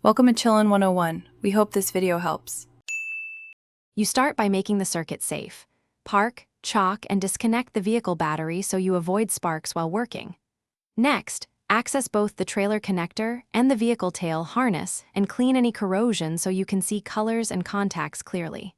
Welcome to Chillin' 101. We hope this video helps. You start by making the circuit safe. Park, chalk, and disconnect the vehicle battery so you avoid sparks while working. Next, access both the trailer connector and the vehicle tail harness and clean any corrosion so you can see colors and contacts clearly.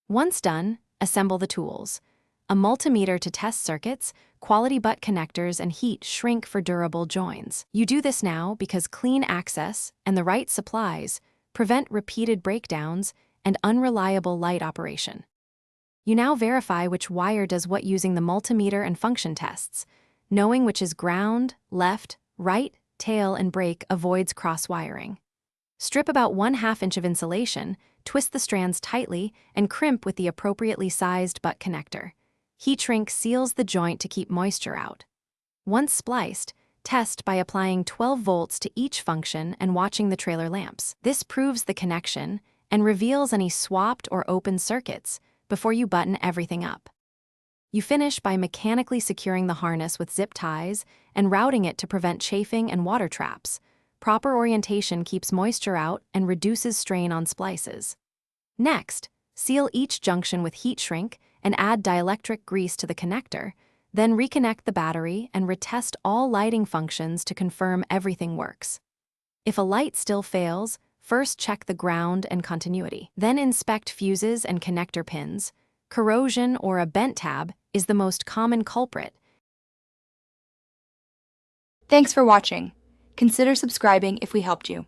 Once done, assemble the tools. A multimeter to test circuits, quality butt connectors, and heat shrink for durable joins. You do this now because clean access and the right supplies prevent repeated breakdowns and unreliable light operation. You now verify which wire does what using the multimeter and function tests. Knowing which is ground, left, right, tail, and brake avoids cross-wiring. Strip about 1/2 inch of insulation, twist the strands tightly, and crimp with the appropriately sized butt connector. Heat shrink seals the joint to keep moisture out. Once spliced, test by applying 12 volts to each function and watching the trailer lamps. This proves the connection and reveals any swapped or open circuits before you button everything up. You finish by mechanically securing the harness with zip ties and routing it to prevent chafing and water traps. Proper orientation keeps moisture out and reduces strain on splices. Next, seal each junction with heat shrink and add dielectric grease to the connector, then reconnect the battery and retest all lighting functions to confirm everything works. If a light still fails, first check the ground and continuity. Then inspect fuses and connector pins. Corrosion or a bent tab is the most common culprit. Thanks for watching. Consider subscribing if we helped you.